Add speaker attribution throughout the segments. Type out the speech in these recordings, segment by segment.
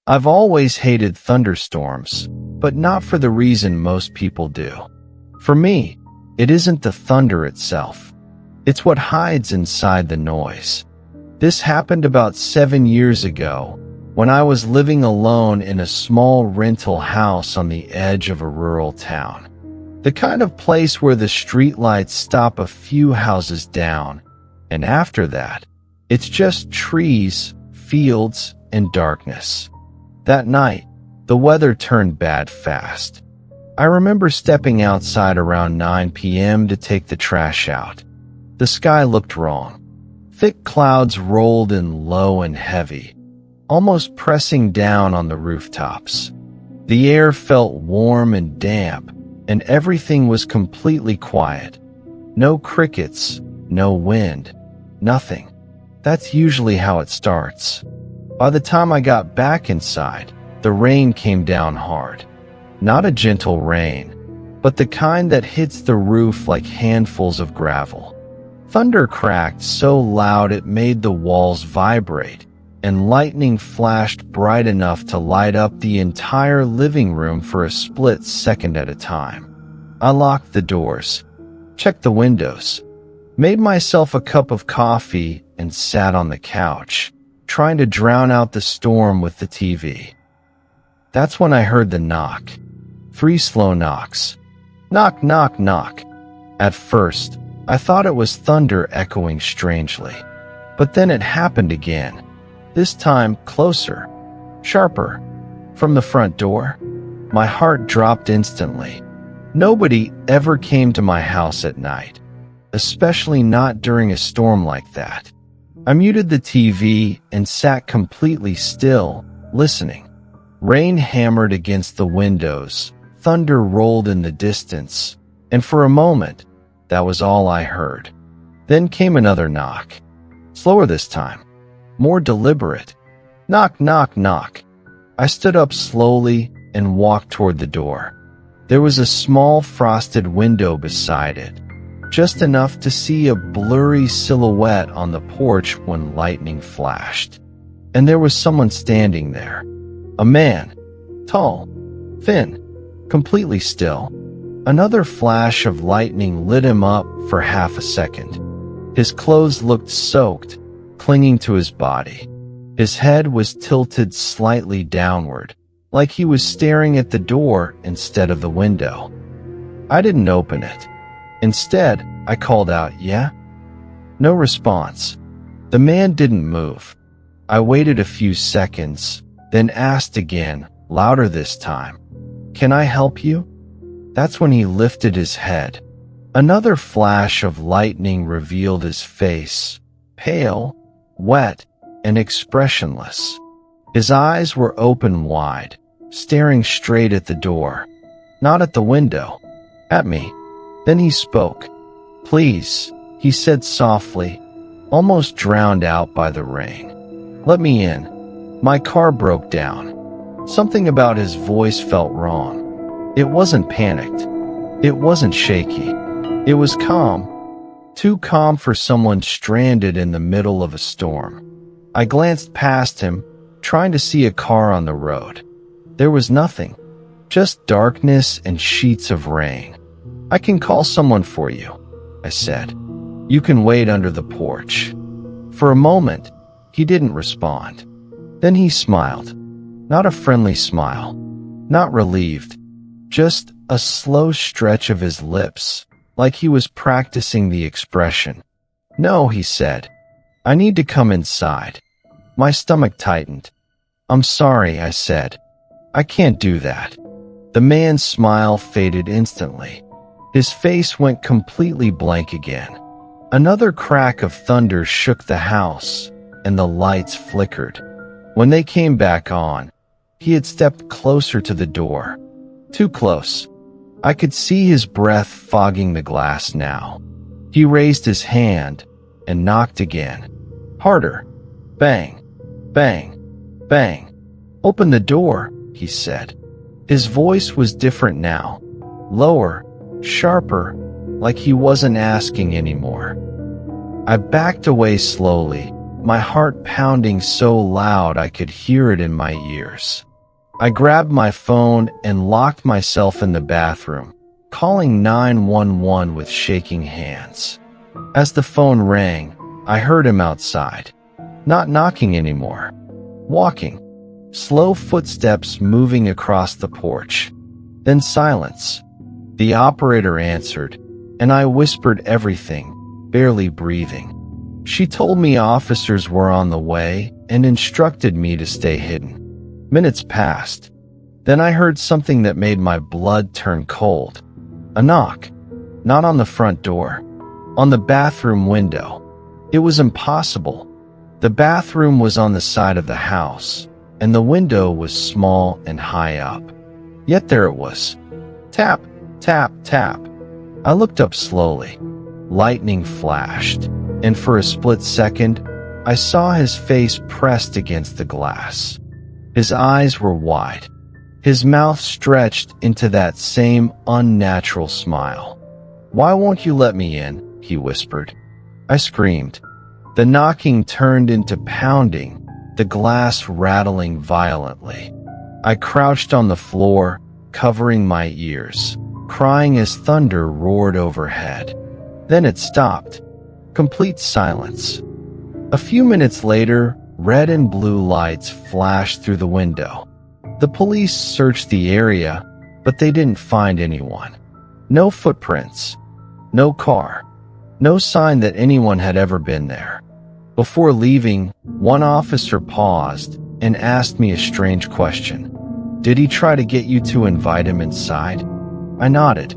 Speaker 1: I've always hated thunderstorms, but not for the reason most people do. For me, it isn't the thunder itself. It's what hides inside the noise. This happened about 7 years ago, when I was living alone in a small rental house on the edge of a rural town. The kind of place where the streetlights stop a few houses down, and after that, it's just trees, fields, and darkness. That night, the weather turned bad fast. I remember stepping outside around 9 p.m. to take the trash out. The sky looked wrong. Thick clouds rolled in low and heavy, almost pressing down on the rooftops. The air felt warm and damp, and everything was completely quiet. No crickets, no wind, nothing. That's usually how it starts. By the time I got back inside, the rain came down hard. Not a gentle rain, but the kind that hits the roof like handfuls of gravel. Thunder cracked so loud it made the walls vibrate, and lightning flashed bright enough to light up the entire living room for a split second at a time. I locked the doors, checked the windows, made myself a cup of coffee, and sat on the couch, trying to drown out the storm with the TV. That's when I heard the knock. 3 slow knocks. Knock, knock, knock. At first, I thought it was thunder echoing strangely. But then it happened again. This time closer, sharper. From the front door, my heart dropped instantly. Nobody ever came to my house at night, especially not during a storm like that. I muted the TV and sat completely still, listening. Rain hammered against the windows, thunder rolled in the distance, and for a moment, that was all I heard. Then came another knock. Slower this time. More deliberate. Knock, knock, knock. I stood up slowly and walked toward the door. There was a small frosted window beside it, just enough to see a blurry silhouette on the porch when lightning flashed. And there was someone standing there. A man. Tall. Thin. Completely still. Another flash of lightning lit him up for half a second. His clothes looked soaked, clinging to his body. His head was tilted slightly downward, like he was staring at the door instead of the window. I didn't open it. Instead, I called out, "Yeah?" No response. The man didn't move. I waited a few seconds, then asked again, louder this time, "Can I help you?" That's when he lifted his head. Another flash of lightning revealed his face, pale, wet, and expressionless. His eyes were open wide, staring straight at the door, not at the window, at me. Then he spoke. "Please," he said softly, almost drowned out by the rain. "Let me in. My car broke down." Something about his voice felt wrong. It wasn't panicked. It wasn't shaky. It was calm. Too calm for someone stranded in the middle of a storm. I glanced past him, trying to see a car on the road. There was nothing. Just darkness and sheets of rain. "I can call someone for you," I said. "You can wait under the porch." For a moment, he didn't respond. Then he smiled. Not a friendly smile. Not relieved. Just a slow stretch of his lips, like he was practicing the expression. "No," he said. "I need to come inside." My stomach tightened. "I'm sorry," I said. "I can't do that." The man's smile faded instantly. His face went completely blank again. Another crack of thunder shook the house, and the lights flickered. When they came back on, he had stepped closer to the door. Too close. I could see his breath fogging the glass now. He raised his hand and knocked again. Harder. Bang. Bang. Bang. "Open the door," he said. His voice was different now. Lower, sharper, like he wasn't asking anymore. I backed away slowly, my heart pounding so loud I could hear it in my ears. I grabbed my phone and locked myself in the bathroom, calling 911 with shaking hands. As the phone rang, I heard him outside, not knocking anymore, walking, slow footsteps moving across the porch. Then silence. The operator answered, and I whispered everything, barely breathing. She told me officers were on the way and instructed me to stay hidden. Minutes passed. Then I heard something that made my blood turn cold. A knock. Not on the front door. On the bathroom window. It was impossible. The bathroom was on the side of the house, and the window was small and high up. Yet there it was. Tap, tap, tap. I looked up slowly. Lightning flashed, and for a split second, I saw his face pressed against the glass. His eyes were wide. His mouth stretched into that same unnatural smile. "Why won't you let me in?" he whispered. I screamed. The knocking turned into pounding, the glass rattling violently. I crouched on the floor, covering my ears, crying as thunder roared overhead. Then it stopped. Complete silence. A few minutes later, red and blue lights flashed through the window. The police searched the area, but they didn't find anyone. No footprints. No car. No sign that anyone had ever been there. Before leaving, one officer paused and asked me a strange question. "Did he try to get you to invite him inside?" I nodded.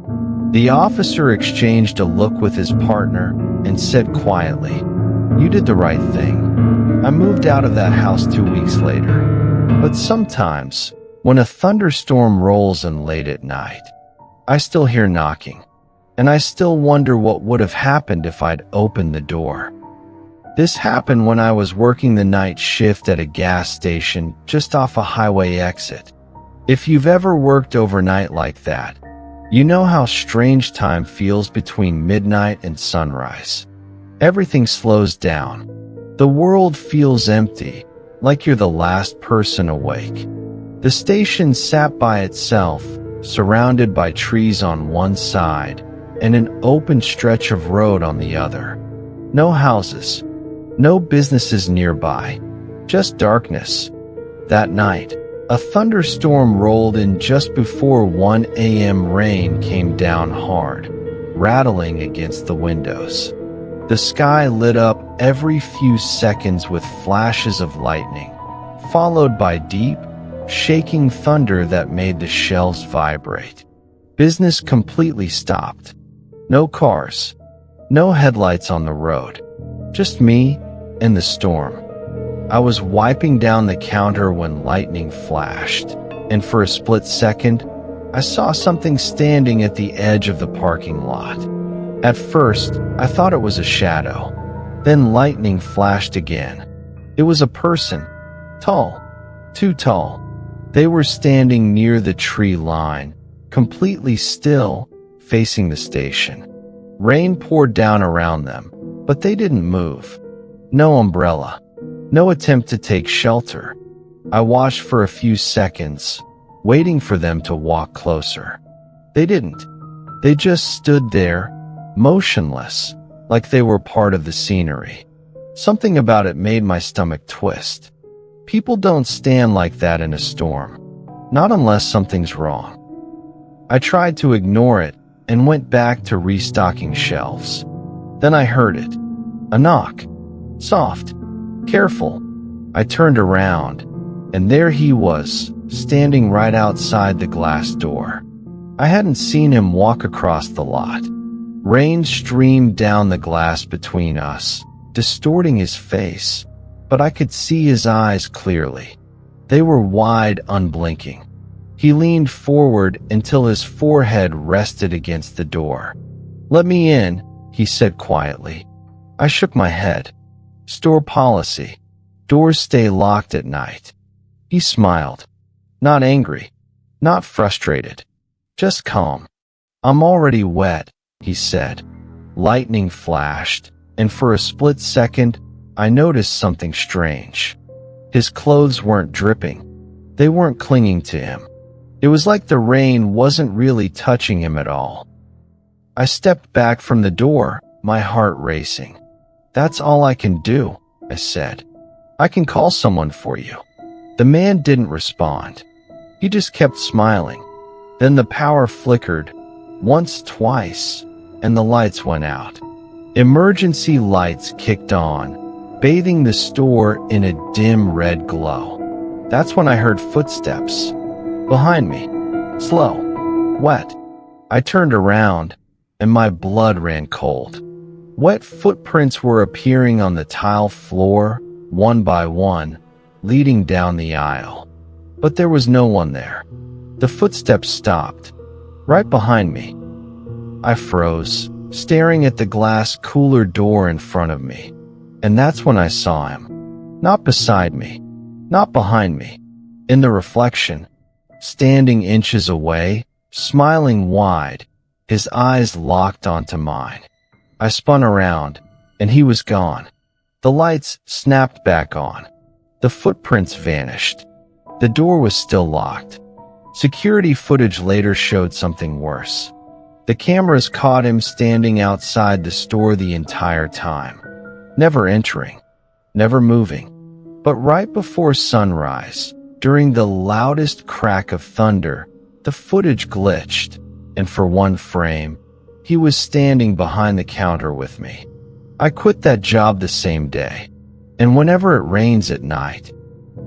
Speaker 1: The officer exchanged a look with his partner and said quietly, "You did the right thing." I moved out of that house 2 weeks later. But sometimes, when a thunderstorm rolls in late at night, I still hear knocking, and I still wonder what would have happened if I'd opened the door. This happened when I was working the night shift at a gas station just off a highway exit. If you've ever worked overnight like that, you know how strange time feels between midnight and sunrise. Everything slows down. The world feels empty, like you're the last person awake. The station sat by itself, surrounded by trees on one side and an open stretch of road on the other. No houses, no businesses nearby, just darkness. That night, a thunderstorm rolled in just before 1 a.m. Rain came down hard, rattling against the windows. The sky lit up every few seconds with flashes of lightning, followed by deep, shaking thunder that made the shelves vibrate. Business completely stopped. No cars, no headlights on the road, just me and the storm. I was wiping down the counter when lightning flashed, and for a split second, I saw something standing at the edge of the parking lot. At first, I thought it was a shadow. Then lightning flashed again. It was a person. Tall. Too tall. They were standing near the tree line, completely still, facing the station. Rain poured down around them, but they didn't move. No umbrella. No attempt to take shelter. I watched for a few seconds, waiting for them to walk closer. They didn't. They just stood there, motionless, like they were part of the scenery. Something about it made my stomach twist. People don't stand like that in a storm. Not unless something's wrong. I tried to ignore it and went back to restocking shelves. Then I heard it. A knock. Soft. Careful. I turned around, and there he was, standing right outside the glass door. I hadn't seen him walk across the lot. Rain streamed down the glass between us, distorting his face, but I could see his eyes clearly. They were wide, unblinking. He leaned forward until his forehead rested against the door. "Let me in," he said quietly. I shook my head. Store policy. Doors stay locked at night. He smiled. Not angry. Not frustrated. Just calm. "I'm already wet," he said. Lightning flashed, and for a split second, I noticed something strange. His clothes weren't dripping. They weren't clinging to him. It was like the rain wasn't really touching him at all. I stepped back from the door, my heart racing. "That's all I can do," I said. "I can call someone for you." The man didn't respond. He just kept smiling. Then the power flickered, once, twice, and the lights went out. Emergency lights kicked on, bathing the store in a dim red glow. That's when I heard footsteps. Behind me. Slow. Wet. I turned around, and my blood ran cold. Wet footprints were appearing on the tile floor, one by one, leading down the aisle. But there was no one there. The footsteps stopped, right behind me. I froze, staring at the glass cooler door in front of me. And that's when I saw him. Not beside me, not behind me. In the reflection, standing inches away, smiling wide, his eyes locked onto mine. I spun around, and he was gone. The lights snapped back on. The footprints vanished. The door was still locked. Security footage later showed something worse. The cameras caught him standing outside the store the entire time, never entering, never moving. But right before sunrise, during the loudest crack of thunder, the footage glitched, and for one frame, he was standing behind the counter with me. I quit that job the same day, and whenever it rains at night,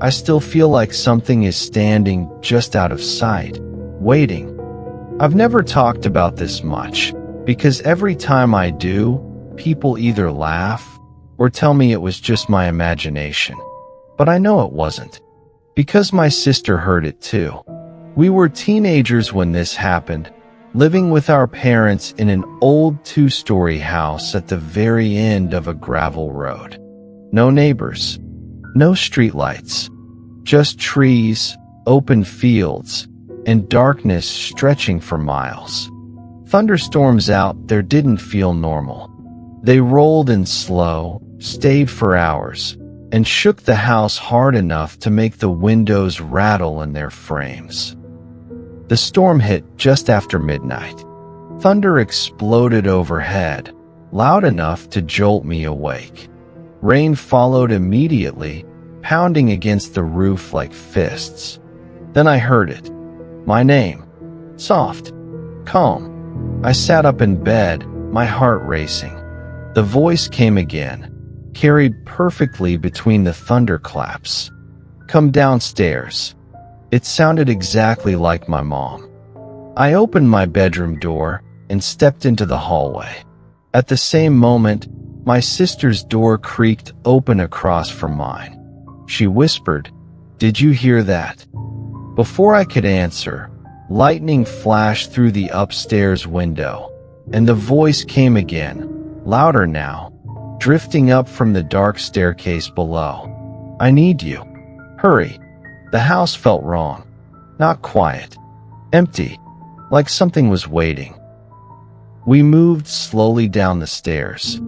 Speaker 1: I still feel like something is standing just out of sight, waiting. I've never talked about this much, because every time I do, people either laugh or tell me it was just my imagination. But I know it wasn't, because my sister heard it too. We were teenagers when this happened, living with our parents in an old two-story house at the very end of a gravel road. No neighbors, no streetlights, just trees, open fields, and darkness stretching for miles. Thunderstorms out there didn't feel normal. They rolled in slow, stayed for hours, and shook the house hard enough to make the windows rattle in their frames. The storm hit just after midnight. Thunder exploded overhead, loud enough to jolt me awake. Rain followed immediately, pounding against the roof like fists. Then I heard it. My name. Soft. Calm. I sat up in bed, my heart racing. The voice came again, carried perfectly between the thunderclaps. "Come downstairs." It sounded exactly like my mom. I opened my bedroom door and stepped into the hallway. At the same moment, my sister's door creaked open across from mine. She whispered, "Did you hear that?" Before I could answer, lightning flashed through the upstairs window, and the voice came again, louder now, drifting up from the dark staircase below. "I need you. Hurry." The house felt wrong. Not quiet. Empty. Like something was waiting. We moved slowly down the stairs.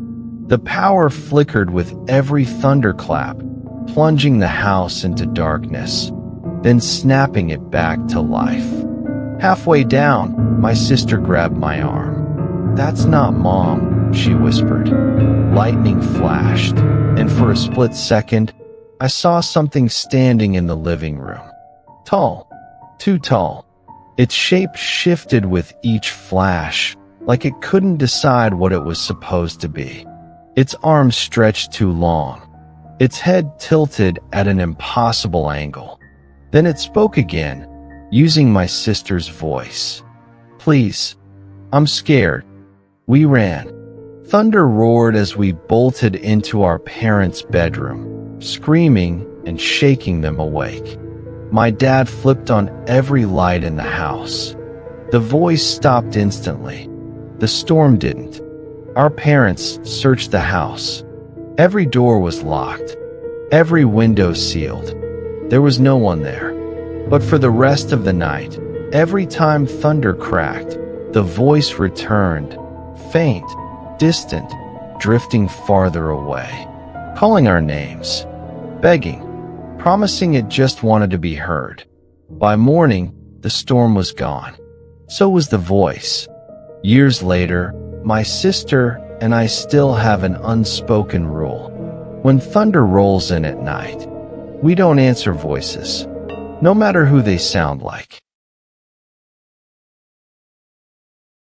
Speaker 1: The power flickered with every thunderclap, plunging the house into darkness, then snapping it back to life. Halfway down, my sister grabbed my arm. "That's not Mom," she whispered. Lightning flashed, and for a split second, I saw something standing in the living room. Tall. Too tall. Its shape shifted with each flash, like it couldn't decide what it was supposed to be. Its arms stretched too long. Its head tilted at an impossible angle. Then it spoke again, using my sister's voice. "Please. I'm scared." We ran. Thunder roared as we bolted into our parents' bedroom, screaming and shaking them awake. My dad flipped on every light in the house. The voice stopped instantly. The storm didn't. Our parents searched the house. Every door was locked. Every window sealed. There was no one there. But for the rest of the night, every time thunder cracked, the voice returned, faint, distant, drifting farther away. calling our names, begging, promising it just wanted to be heard. By morning, the storm was gone. So was the voice. Years later, my sister and I still have an unspoken rule. When thunder rolls in at night, we don't answer voices, no matter who they sound like.